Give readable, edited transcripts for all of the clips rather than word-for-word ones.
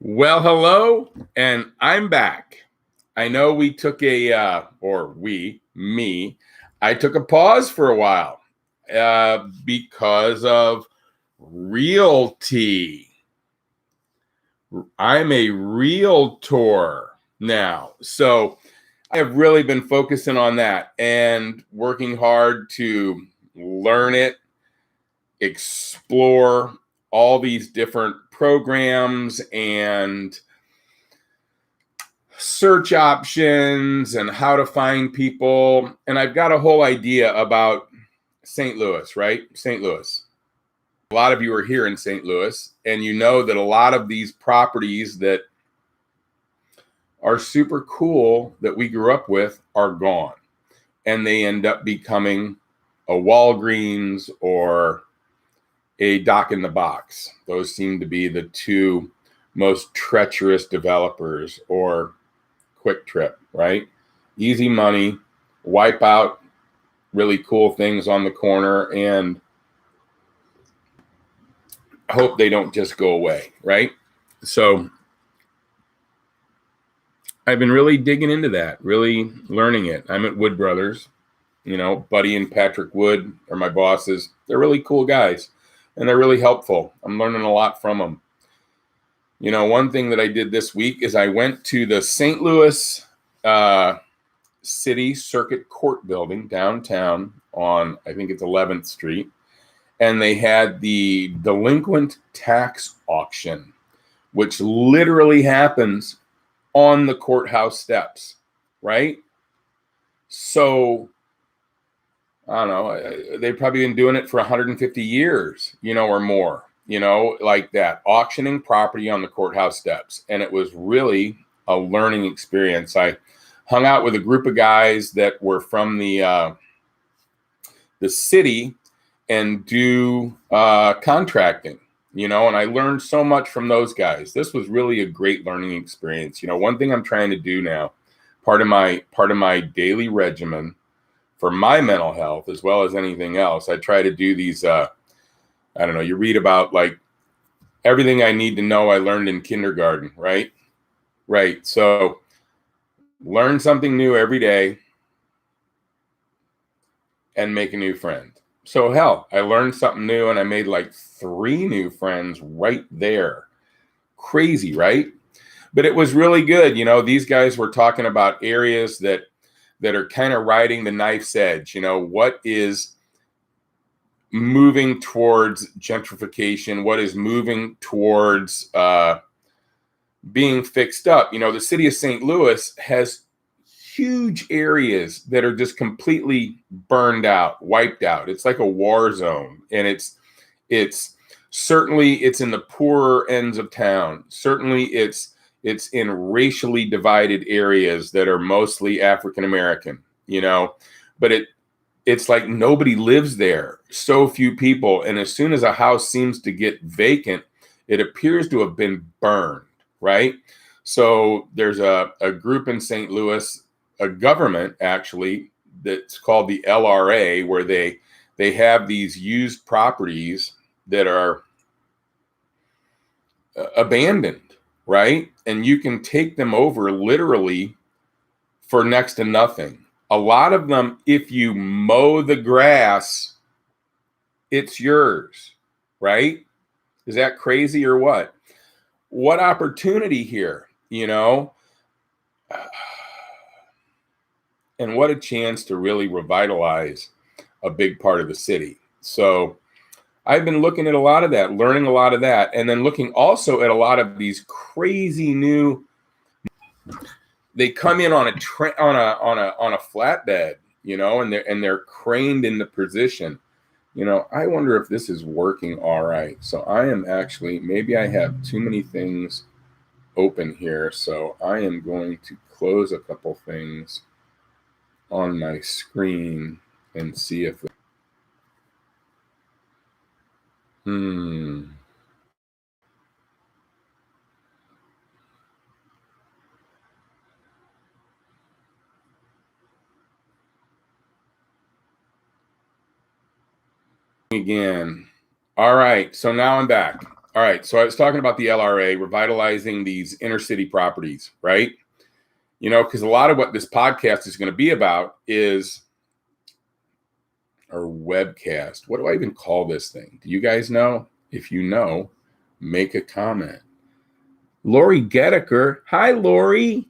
Well, hello, and I'm back. I know we took I took a pause for a while because of realty. I'm a realtor now. So I have really been focusing on that and working hard to learn it, explore all these different programs and search options and how to find people. And I've got a whole idea about St. Louis, right? St. Louis. A lot of you are here in St. Louis, and you know that a lot of these properties that are super cool that we grew up with are gone. And they end up becoming a Walgreens or a Dock in the Box. Those seem to be the two most treacherous developers, or Quick Trip, right? Easy money, wipe out really cool things on the corner, and hope they don't just go away, right? So I've been really digging into that, really learning it. I'm at Wood Brothers. Buddy and Patrick Wood are my bosses. They're really cool guys, and they're really helpful. I'm learning a lot from them. One thing that I did this week is I went to the St. Louis City Circuit Court building downtown on, I think it's 11th Street, and they had the delinquent tax auction, which literally happens on the courthouse steps, right? So, I don't know, they've probably been doing it for 150 years, or more, like that, auctioning property on the courthouse steps. And it was really a learning experience. I hung out with a group of guys that were from the city and do contracting, and I learned so much from those guys. This was really a great learning experience. One thing I'm trying to do now, part of my daily regimen for my mental health, as well as anything else, I try to do these, I don't know, you read about like everything I need to know I learned in kindergarten, right? Right. So learn something new every day and make a new friend. So hell, I learned something new and I made like 3 new friends right there. Crazy, right? But it was really good. These guys were talking about areas that are kind of riding the knife's edge. What is moving towards gentrification? What is moving towards being fixed up? The city of St. Louis has huge areas that are just completely burned out, wiped out. It's like a war zone, and it's certainly it's in the poorer ends of town. Certainly it's in racially divided areas that are mostly African American, but it's like nobody lives there. So few people, and as soon as a house seems to get vacant, it appears to have been burned, right? So there's a group in St. Louis, a government actually, that's called the LRA, where they have these used properties that are abandoned, right? And you can take them over literally for next to nothing. A lot of them, if you mow the grass, it's yours, right? Is that crazy or what? What opportunity here, And what a chance to really revitalize a big part of the city. So I've been looking at a lot of that, learning a lot of that, and then looking also at a lot of these crazy new. They come in on a flatbed, and they're craned into position. I wonder if this is working all right. So I am actually, maybe I have too many things open here. So I am going to close a couple things on my screen and see if again. All right, so now I'm back. All right. So I was talking about the LRA revitalizing these inner city properties, right? Because a lot of what this podcast is going to be about is our webcast. What do I even call this thing? Do you guys know? If you know, make a comment. Lori Gedeker. Hi, Lori.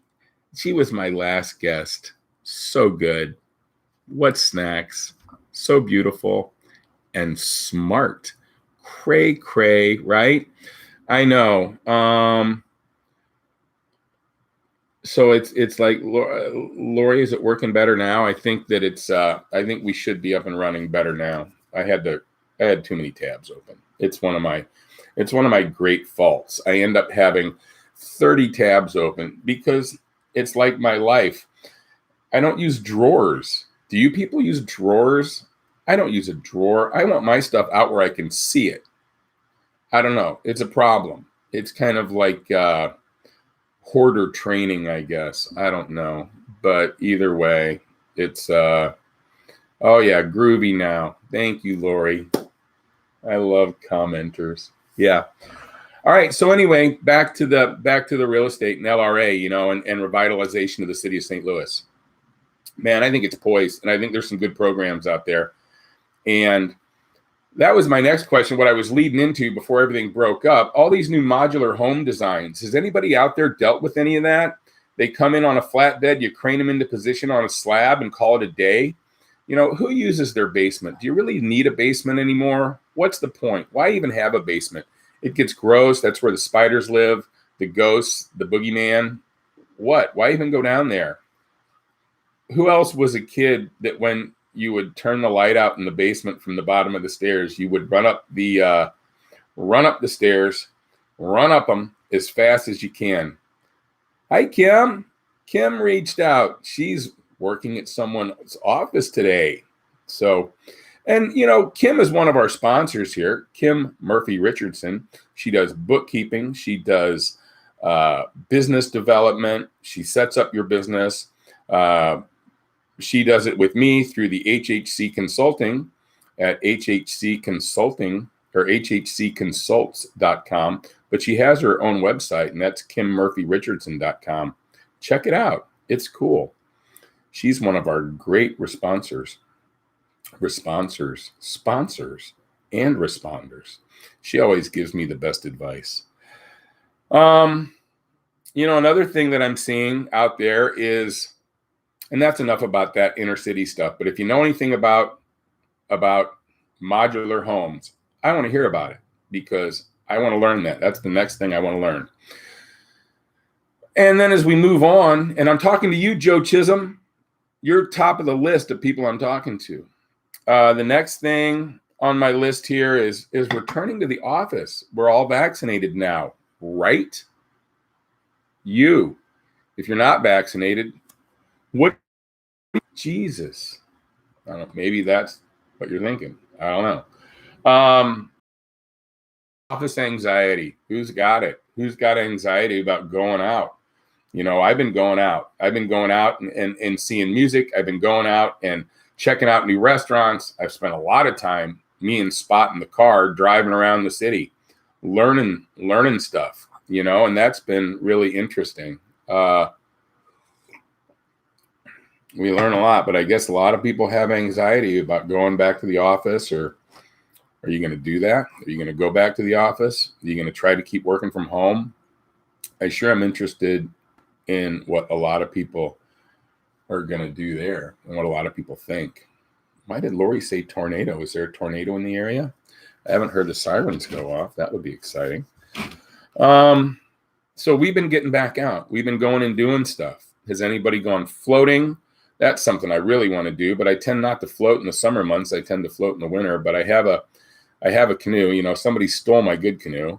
She was my last guest. So good. What snacks? So beautiful and smart. Cray, right? I know. So it's like, Lori, is it working better now? I think that I think we should be up and running better now. I had too many tabs open. It's one of my great faults. I end up having 30 tabs open because it's like my life. I don't use drawers. Do you people use drawers? I don't use a drawer. I want my stuff out where I can see it. I don't know. It's a problem. It's kind of like hoarder training, I guess. I don't know. But either way, it's oh yeah, groovy now. Thank you, Lori. I love commenters. Yeah. All right. So anyway, back to the real estate and LRA, and revitalization of the city of St. Louis. Man, I think it's poised, and I think there's some good programs out there. And that was my next question, what I was leading into before everything broke up. All these new modular home designs. Has anybody out there dealt with any of that? They come in on a flatbed, you crane them into position on a slab and call it a day. Who uses their basement? Do you really need a basement anymore? What's the point? Why even have a basement? It gets gross. That's where the spiders live, the ghosts, the boogeyman. What? Why even go down there? Who else was a kid that when you would turn the light out in the basement from the bottom of the stairs, you would run up the stairs, run up them as fast as you can? Hi, Kim. Kim reached out. She's working at someone's office today. So, and Kim is one of our sponsors here, Kim Murphy Richardson. She does bookkeeping. She does business development. She sets up your business. She does it with me through the HHC Consulting at HHC Consulting or hhcconsults.com. But she has her own website, and that's kimmurphyrichandson.com. Check it out. It's cool. She's one of our great sponsors, and responders. She always gives me the best advice. Another thing that I'm seeing out there is, and that's enough about that inner city stuff. But if you know anything about modular homes, I want to hear about it because I want to learn that. That's the next thing I want to learn. And then as we move on, and I'm talking to you, Joe Chisholm, you're top of the list of people I'm talking to. The next thing on my list here is returning to the office. We're all vaccinated now, right? If you're not vaccinated, what? Jesus. I don't know. Maybe that's what you're thinking. I don't know. Office anxiety. Who's got it? Who's got anxiety about going out? I've been going out. I've been going out and seeing music. I've been going out and checking out new restaurants. I've spent a lot of time, me and Spot in the car, driving around the city, learning stuff, and that's been really interesting. We learn a lot, but I guess a lot of people have anxiety about going back to the office. Or are you going to do that? Are you going to go back to the office? Are you going to try to keep working from home? I sure am interested in what a lot of people are going to do there and what a lot of people think. Why did Lori say tornado? Is there a tornado in the area? I haven't heard the sirens go off. That would be exciting. So we've been getting back out. We've been going and doing stuff. Has anybody gone floating? That's something I really want to do, but I tend not to float in the summer months. I tend to float in the winter, but I have a canoe. Somebody stole my good canoe.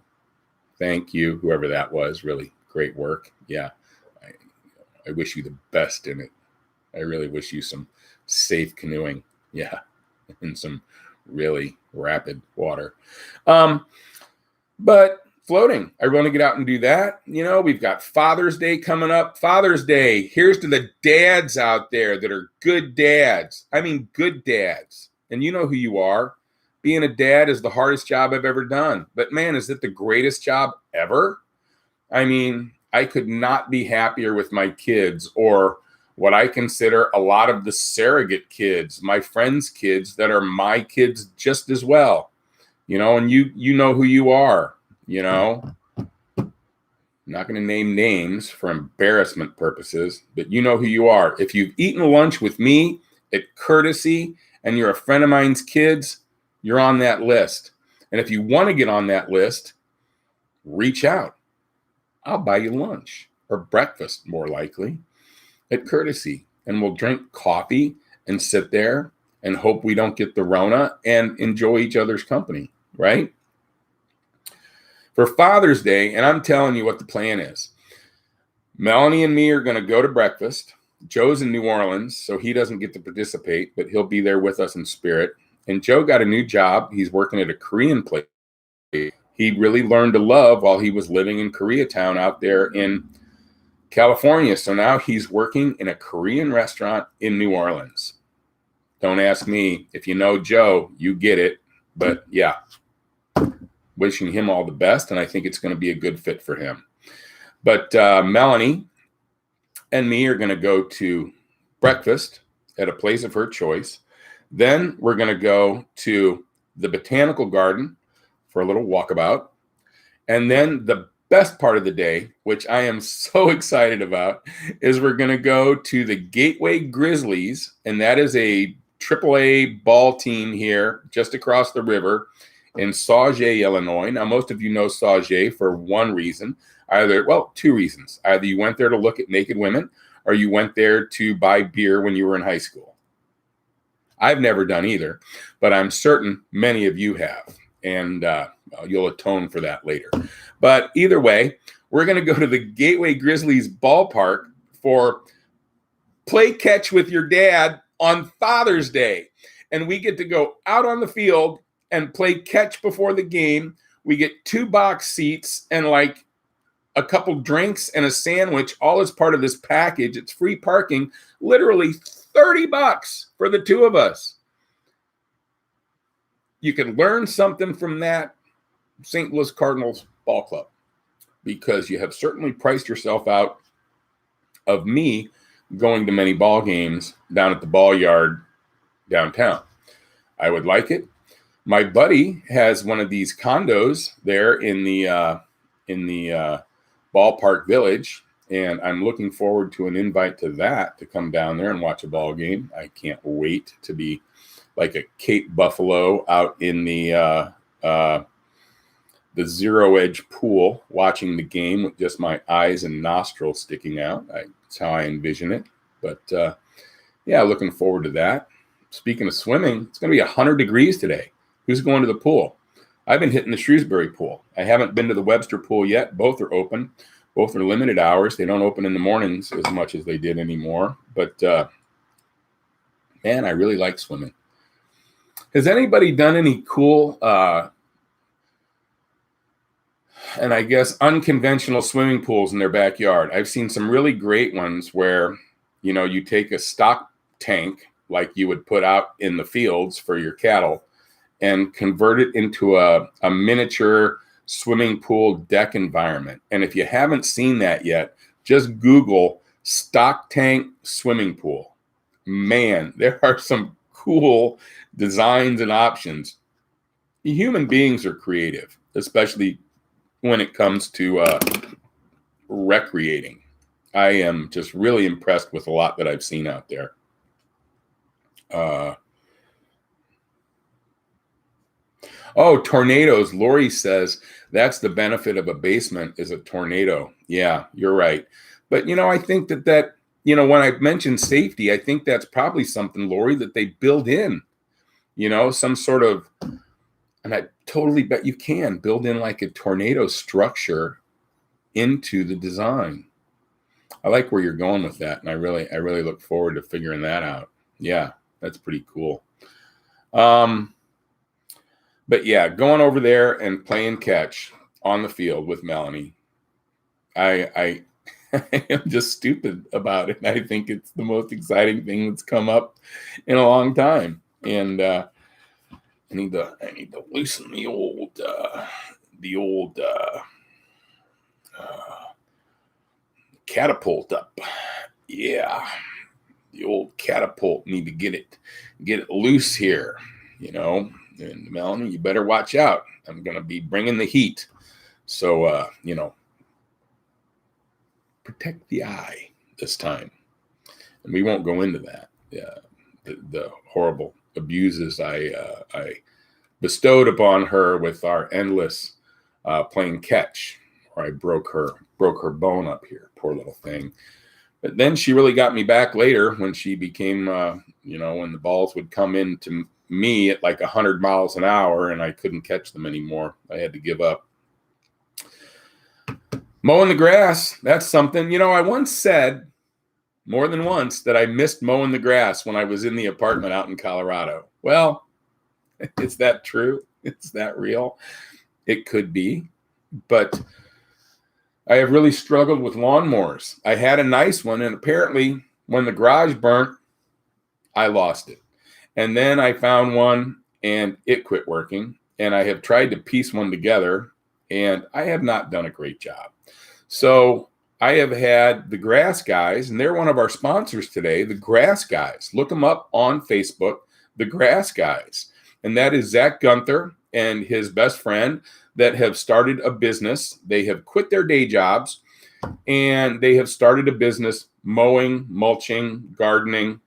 Thank you, whoever that was. Really great work. Yeah. I wish you the best in it. I really wish you some safe canoeing. Yeah. In some really rapid water. But floating, I want to get out and do that. We've got Father's Day coming up. Father's Day. Here's to the dads out there that are good dads. I mean, good dads. And you know who you are. being a dad is the hardest job I've ever done. But man, is it the greatest job ever? I mean, I could not be happier with my kids, or what I consider a lot of the surrogate kids, my friends' kids that are my kids just as well. And you know who you are, I'm not going to name names for embarrassment purposes, but you know who you are. If you've eaten lunch with me at Courtesy and you're a friend of mine's kids, you're on that list. And if you want to get on that list, reach out. I'll buy you lunch or breakfast, more likely, at Courtesy. And we'll drink coffee and sit there and hope we don't get the Rona and enjoy each other's company, right? For Father's Day, and I'm telling you what the plan is. Melanie and me are going to go to breakfast. Joe's in New Orleans, so he doesn't get to participate, but he'll be there with us in spirit. And Joe got a new job. He's working at a Korean place he really learned to love while he was living in Koreatown out there in California. So now he's working in a Korean restaurant in New Orleans. Don't ask me. If you know Joe, you get it. But yeah, wishing him all the best, and I think it's going to be a good fit for him. But Melanie and me are going to go to breakfast at a place of her choice. Then we're going to go to the Botanical Garden for a little walkabout. And then the best part of the day, which I am so excited about, is we're going to go to the Gateway Grizzlies, and that is a AAA ball team here just across the river in Sauget, Illinois. Now, most of you know Sauget for one reason. Two reasons. Either you went there to look at naked women, or you went there to buy beer when you were in high school. I've never done either, but I'm certain many of you have, and you'll atone for that later. But either way, we're going to go to the Gateway Grizzlies ballpark for play catch with your dad on Father's Day. And we get to go out on the field and play catch before the game. We get 2 box seats and like a couple drinks and a sandwich, all as part of this package. It's free parking, literally $30 for the 2 of us. You can learn something from that, St. Louis Cardinals ball club, because you have certainly priced yourself out of me going to many ball games down at the ball yard downtown. I would like it. My buddy has one of these condos there in the ballpark village, and I'm looking forward to an invite to that, to come down there and watch a ball game. I can't wait to be like a Cape Buffalo out in the zero edge pool watching the game with just my eyes and nostrils sticking out. That's how I envision it. But yeah, looking forward to that. Speaking of swimming, it's going to be 100 degrees today. Who's going to the pool? I've been hitting the Shrewsbury pool. I haven't been to the Webster pool yet. Both are open. Both are limited hours. They don't open in the mornings as much as they did anymore. But man, I really like swimming. Has anybody done any cool and I guess unconventional swimming pools in their backyard? I've seen some really great ones where, you take a stock tank like you would put out in the fields for your cattle and convert it into a miniature swimming pool deck environment. And if you haven't seen that yet, just Google stock tank swimming pool. Man, there are some cool designs and options. Human beings are creative, especially when it comes to recreating. I am just really impressed with a lot that I've seen out there. Tornadoes. Lori says that's the benefit of a basement, is a tornado. Yeah, you're right. But, I think that when I mentioned safety, I think that's probably something, Lori, that they build in, some sort of, and I totally bet you can build in like a tornado structure into the design. I like where you're going with that. And I really look forward to figuring that out. Yeah, that's pretty cool. But yeah, going over there and playing catch on the field with Melanie, I am just stupid about it. I think it's the most exciting thing that's come up in a long time. And I need to loosen the old catapult up. Yeah, the old catapult. Need to get it loose here. And Melanie, you better watch out. I'm gonna be bringing the heat. So protect the eye this time, and we won't go into that. The horrible abuses I bestowed upon her with our endless playing catch, where I broke her bone up here, poor little thing. But then she really got me back later when she became, when the balls would come into me at like 100 miles an hour and I couldn't catch them anymore. I had to give up. Mowing the grass, that's something. I once said more than once that I missed mowing the grass when I was in the apartment out in Colorado. Well, is that true? Is that real? It could be, but I have really struggled with lawnmowers. I had a nice one, and apparently when the garage burnt, I lost it. And then I found one, and it quit working, and I have tried to piece one together, and I have not done a great job. So I have had the Grass Guys, and they're one of our sponsors today, the Grass Guys. Look them up on Facebook, the Grass Guys. And that is Zach Gunther and his best friend that have started a business. They have quit their day jobs, and they have started a business mowing, mulching, gardening,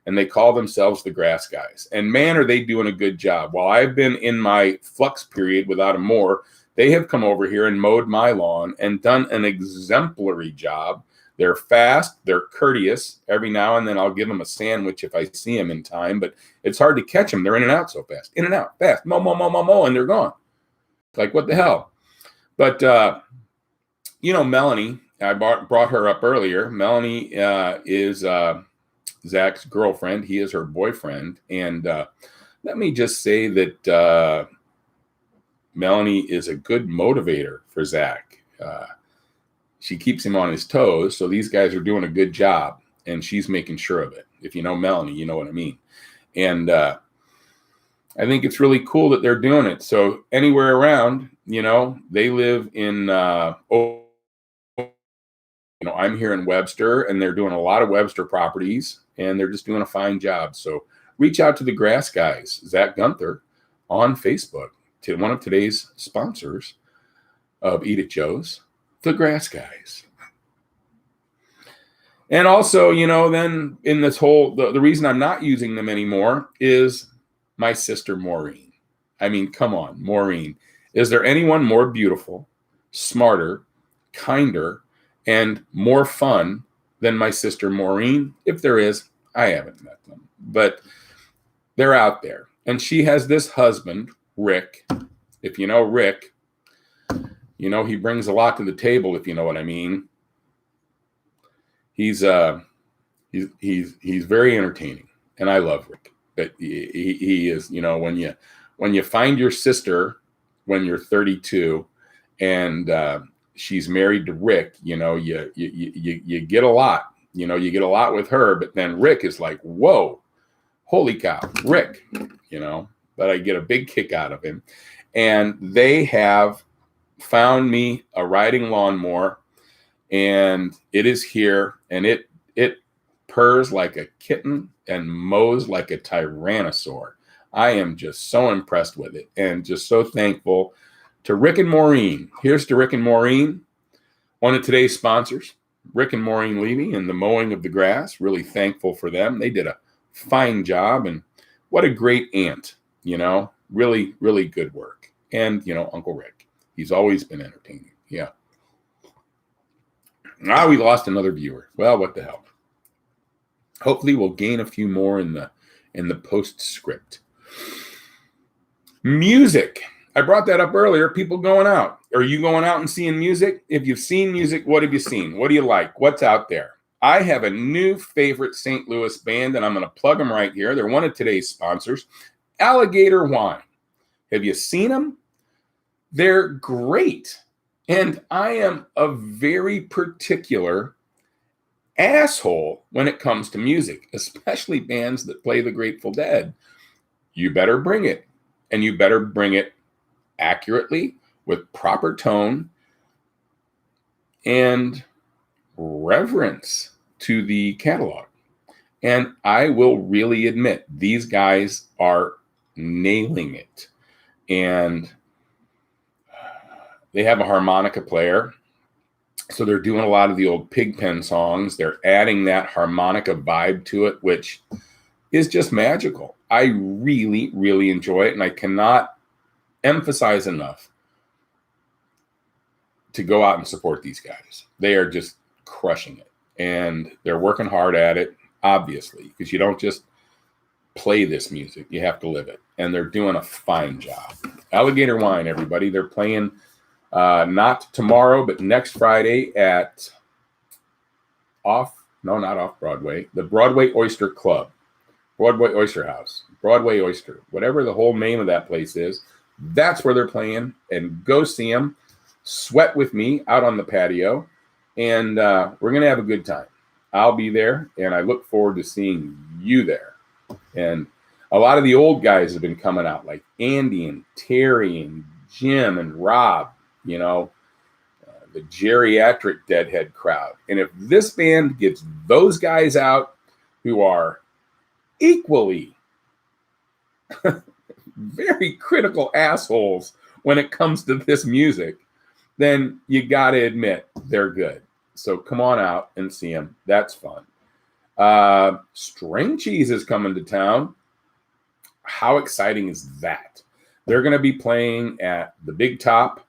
and they call themselves the Grass Guys. And man, are they doing a good job. While I've been in my flux period without a mower, they have come over here and mowed my lawn and done an exemplary job. They're fast. They're courteous. Every now and then I'll give them a sandwich if I see them in time, but it's hard to catch them. They're in and out so fast. In and out, fast. Mow, mow, mow, mow, mow, and they're gone. Like, what the hell? But, Melanie, I brought her up earlier. Melanie is Zach's girlfriend. He is her boyfriend. And let me just say that Melanie is a good motivator for Zach. She keeps him on his toes. So these guys are doing a good job, and she's making sure of it. If you know Melanie, you know what I mean. And I think it's really cool that they're doing it. So anywhere around, they live in, I'm here in Webster, and they're doing a lot of Webster properties, and they're just doing a fine job. So reach out to the Grass Guys, Zach Gunther, on Facebook, to one of today's sponsors of Eat at Joe's, the Grass Guys. And also, then in this whole, the reason I'm not using them anymore is my sister, Maureen. I mean, come on, Maureen. Is there anyone more beautiful, smarter, kinder, and more fun than my sister, Maureen? If there is, I haven't met them, but they're out there. And she has this husband, Rick. If you know Rick, he brings a lot to the table, if you know what I mean. He's very entertaining, and I love Rick. But he is, when you find your sister when you're 32 and she's married to Rick, you get a lot. You get a lot with her, but then Rick is like, whoa, holy cow, Rick, but I get a big kick out of him. And they have found me a riding lawnmower, and it is here, and it purrs like a kitten and mows like a tyrannosaur. I am just so impressed with it and just so thankful to Rick and Maureen. Here's to Rick and Maureen, one of today's sponsors, Rick and Maureen Levy, and the mowing of the grass. Really thankful for them. They did a fine job, and what a great aunt, really, really good work. And, Uncle Rick, he's always been entertaining. Yeah. Now we lost another viewer. Well, what the hell? Hopefully we'll gain a few more in the postscript. Music. I brought that up earlier. People going out. Are you going out and seeing music? If you've seen music, what have you seen? What do you like? What's out there? I have a new favorite St. Louis band, and I'm going to plug them right here. They're one of today's sponsors, Alligator Wine. Have you seen them? They're great. And I am a very particular asshole when it comes to music, especially bands that play the Grateful Dead. You better bring it. and you better bring it accurately with proper tone and reverence to the catalog. And I will really admit, these guys are nailing it. And they have a harmonica player. So they're doing a lot of the old Pigpen songs. They're adding that harmonica vibe to it, which is just magical. I really, really enjoy it. And I cannot emphasize enough to go out and support these guys. They are just crushing it. And they're working hard at it, obviously, because you don't just play this music. You have to live it. And they're doing a fine job. Alligator Wine, everybody. They're playing not tomorrow, but next Friday at not off Broadway, the Broadway Oyster Club, Broadway Oyster House, Broadway Oyster, whatever the whole name of that place is. That's where they're playing. And go see them. Sweat with me out on the patio. And we're going to have a good time. I'll be there, and I look forward to seeing you there. And a lot of the old guys have been coming out, like Andy and Terry and Jim and Rob, you know, the geriatric Deadhead crowd. And if this band gets those guys out who are equally very critical assholes when it comes to this music, then you got to admit they're good. So come on out and see them. That's fun. String Cheese is coming to town. How exciting is that? They're going to be playing at the Big Top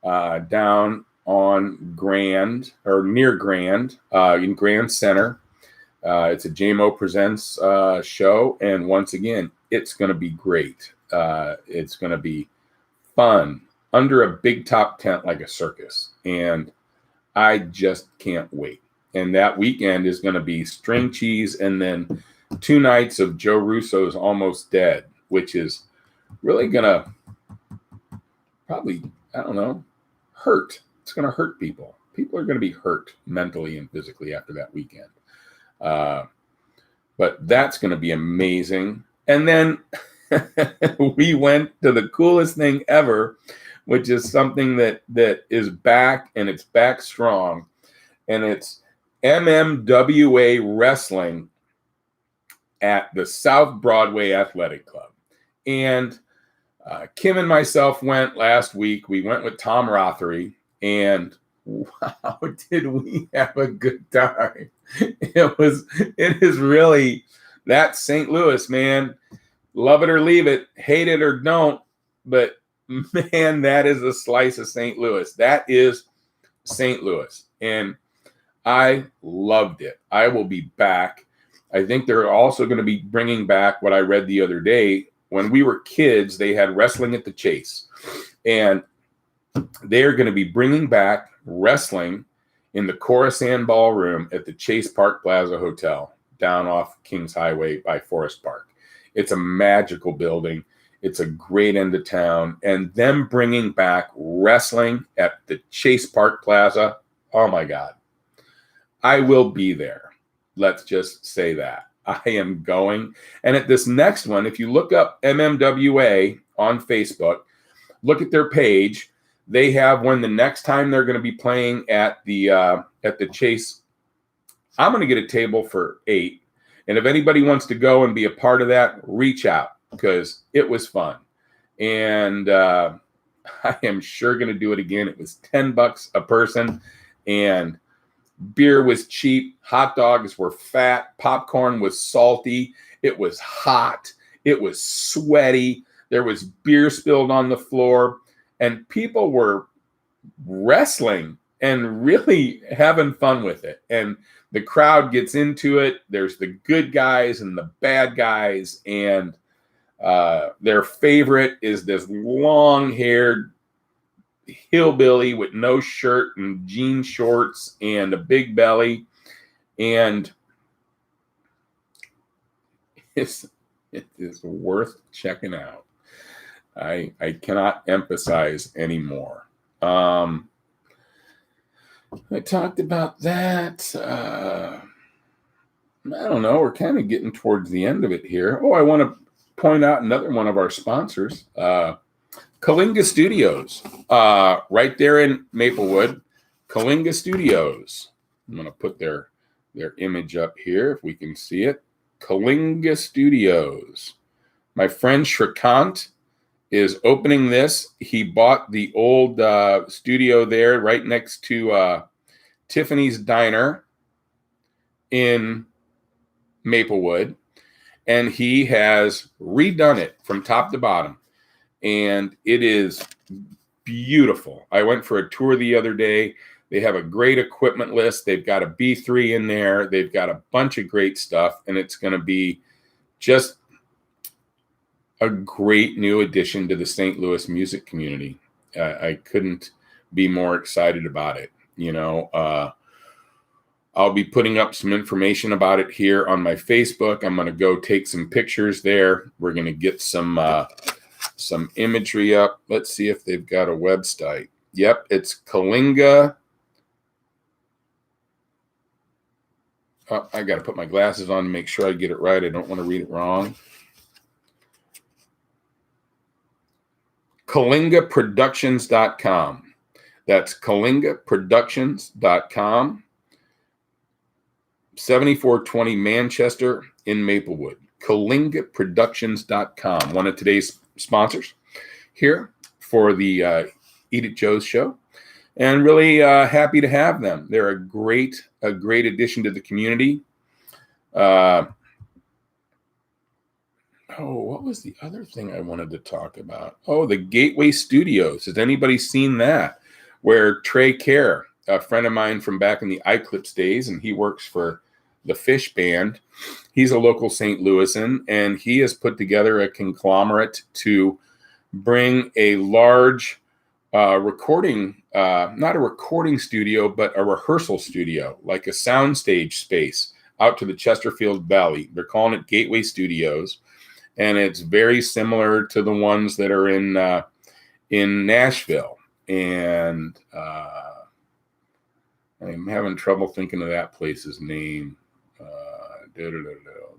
down on Grand, or near Grand, in Grand Center. It's a JMO Presents show. And once again, it's going to be great. It's going to be fun under a big top tent like a circus. And I just can't wait. And that weekend is going to be String Cheese and then 2 nights of Joe Russo's Almost Dead, which is really going to probably, I don't know, hurt. It's going to hurt people. People are going to be hurt mentally and physically after that weekend. But that's going to be amazing. And then we went to the coolest thing ever, which is something that is back, and it's back strong. And it's MMWA Wrestling at the South Broadway Athletic Club. And Kim and myself went last week. We went with Tom Rothery, and wow, did we have a good time. It is really, that's St. Louis, man. Love it or leave it, hate it or don't, but man, that is a slice of St. Louis. That is St. Louis. And I loved it. I will be back. I think they're also going to be bringing back what I read the other day. When we were kids, they had wrestling at the Chase. And they're going to be bringing back wrestling in the Coruscant Ballroom at the Chase Park Plaza Hotel down off Kings Highway by Forest Park. It's a magical building. It's a great end of town. And them bringing back wrestling at the Chase Park Plaza, oh my God. I will be there. Let's just say that. I am going. And at this next one, if you look up MMWA on Facebook, look at their page. They have when the next time they're going to be playing at the Chase. I'm going to get a table for 8. And if anybody wants to go and be a part of that, reach out because it was fun. And I am sure going to do it again. It was $10 a person, and beer was cheap. Hot dogs were fat. Popcorn was salty. It was hot. It was sweaty. There was beer spilled on the floor, and people were wrestling and really having fun with it. And the crowd gets into it. There's the good guys and the bad guys. And their favorite is this long-haired hillbilly with no shirt and jean shorts and a big belly. And it is worth checking out. I cannot emphasize anymore. I talked about that. I don't know. We're kind of getting towards the end of it here. Oh, I want to point out another one of our sponsors, Kalinga Studios, right there in Maplewood. Kalinga Studios. I'm going to put their image up here if we can see it. Kalinga Studios. My friend Shrikant is opening this. He bought the old studio there right next to Tiffany's Diner in Maplewood, and he has redone it from top to bottom, and it is beautiful. I went for a tour the other day. They have a great equipment list. They've got a B3 in there. They've got a bunch of great stuff, and it's going to be just a great new addition to the St. Louis music community. I couldn't be more excited about it. You know, I'll be putting up some information about it here on my Facebook. I'm going to go take some pictures there. We're going to get some imagery up. Let's see if they've got a website. Yep, it's Kalinga. Oh, I got to put my glasses on to make sure I get it right. I don't want to read it wrong. KalingaProductions.com. That's KalingaProductions.com. 7420 Manchester in Maplewood. KalingaProductions.com. One of today's sponsors here for the Eat at Joe's show. And really happy to have them. They're a great addition to the community. What was the other thing I wanted to talk about? Oh, the Gateway Studios. Has anybody seen that? Where Trey Kerr, a friend of mine from back in the iClips days, and he works for the Fish Band. He's a local St. Louisan, and he has put together a conglomerate to bring a large recording, not a recording studio, but a rehearsal studio, like a soundstage space out to the Chesterfield Valley. They're calling it Gateway Studios. And it's very similar to the ones that are in Nashville. And I'm having trouble thinking of that place's name.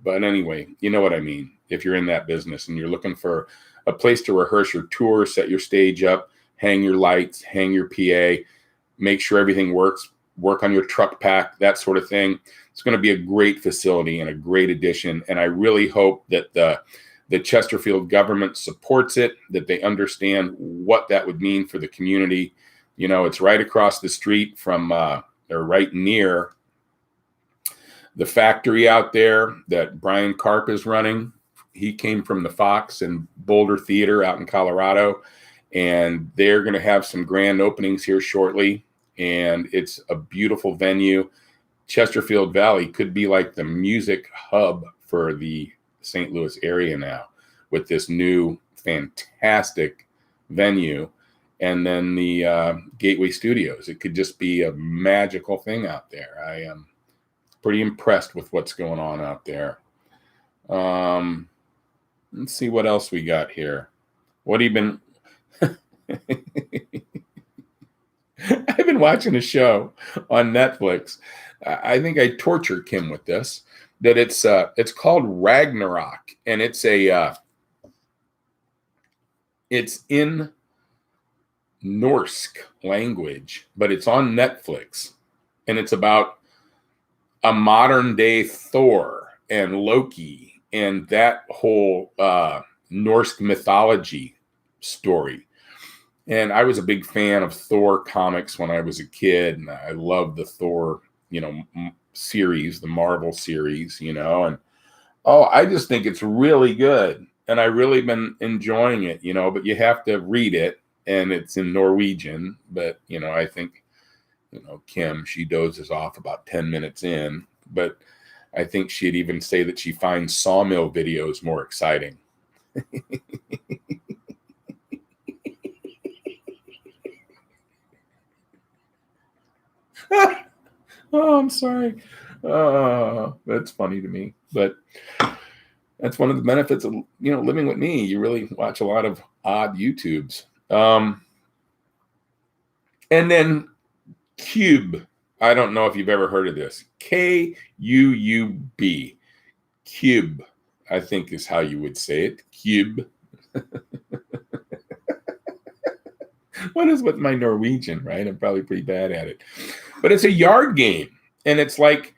But anyway, you know what I mean. If you're in that business and you're looking for a place to rehearse your tour, set your stage up, hang your lights, hang your PA, make sure everything works, work on your truck pack, that sort of thing. It's going to be a great facility and a great addition. And I really hope that the Chesterfield government supports it, that they understand what that would mean for the community. You know, it's right across the street from, or right near the factory out there that Brian Karp is running. He came from the Fox and Boulder Theater out in Colorado, and they're going to have some grand openings here shortly. And it's a beautiful venue. Chesterfield Valley could be like the music hub for the St. Louis area now with this new fantastic venue, and then the Gateway Studios. It could just be a magical thing out there. I am pretty impressed with what's going on out there. Let's see what else we got here. What have you been I've been watching a show on Netflix. I think I torture Kim with this. That it's called Ragnarok, and it's in Norse language, but it's on Netflix, and it's about a modern day Thor and Loki and that whole Norse mythology story. And I was a big fan of Thor comics when I was a kid, and I loved the Thor, series, the Marvel series, and I just think it's really good, and I really been enjoying it, but you have to read it, and it's in Norwegian. But I think Kim, she dozes off about 10 minutes in, but I think she'd even say that she finds Sawmill videos more exciting. Oh, I'm sorry. That's funny to me, but that's one of the benefits of living with me. You really watch a lot of odd YouTubes. And then Cube. I don't know if you've ever heard of this. Kuub. Cube. I think is how you would say it. Cube. What is with my Norwegian, right? I'm probably pretty bad at it. But it's a yard game, and it's like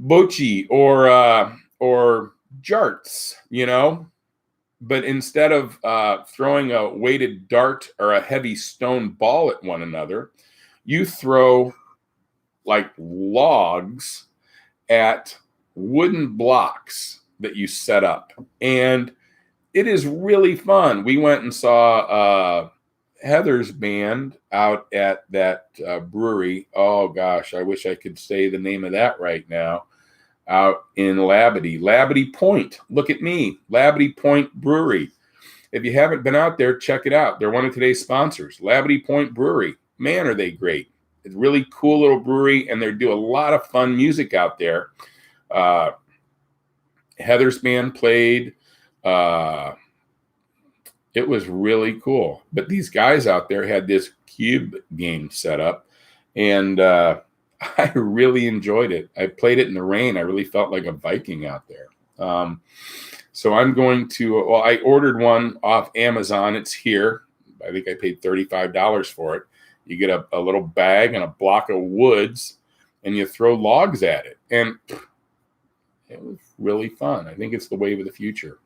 bocce or jarts, you know. But instead of throwing a weighted dart or a heavy stone ball at one another, you throw like logs at wooden blocks that you set up. And it is really fun. We went and saw Heather's band out at that brewery. Oh gosh, I wish I could say the name of that right now. Out in Labadie Point. Look at me, Labadie Point Brewery. If you haven't been out there, check it out. They're one of today's sponsors, Labadie Point Brewery. Man, are they great. It's a really cool little brewery, and they do a lot of fun music out there. Heather's band played. It was really cool. But these guys out there had this cube game set up, and I really enjoyed it. I played it in the rain. I really felt like a Viking out there. So I'm going to, well, I ordered one off Amazon. It's here. I think I paid $35 for it. You get a little bag and a block of woods, and you throw logs at it. And it was really fun. I think it's the wave of the future.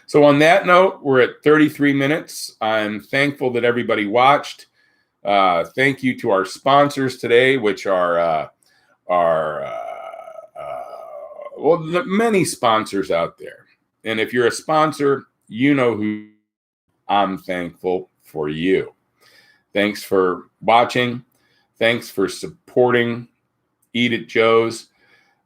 So on that note, we're at 33 minutes. I'm thankful that everybody watched. Thank you to our sponsors today, which are the many sponsors out there. And if you're a sponsor, you know who. I'm thankful for you. Thanks for watching. Thanks for supporting Eat at Joe's.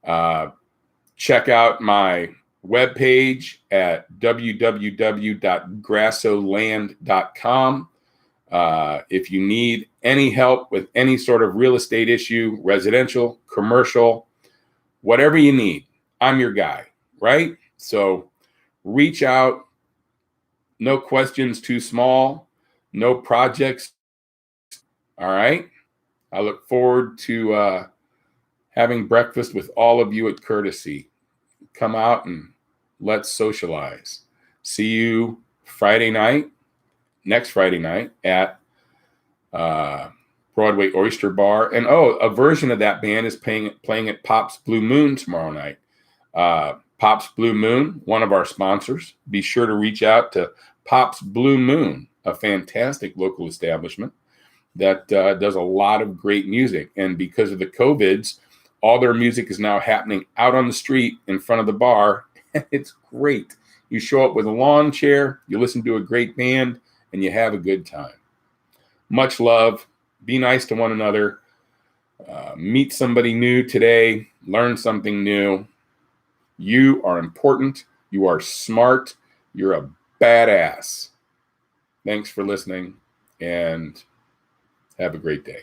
Check out my webpage at www.grassoland.com. If you need any help with any sort of real estate issue, residential, commercial, whatever you need, I'm your guy, right? So reach out. No questions too small. No projects. All right. I look forward to having breakfast with all of you at Courtesy. Come out and let's socialize. See you next Friday night at Broadway Oyster Bar. And a version of that band is playing at Pop's Blue Moon tomorrow night. Pop's Blue Moon, one of our sponsors. Be sure to reach out to Pop's Blue Moon, a fantastic local establishment that does a lot of great music. And because of the COVIDs, all their music is now happening out on the street in front of the bar. It's great. You show up with a lawn chair, you listen to a great band, and you have a good time. Much love. Be nice to one another. Meet somebody new today. Learn something new. You are important. You are smart. You're a badass. Thanks for listening, and have a great day.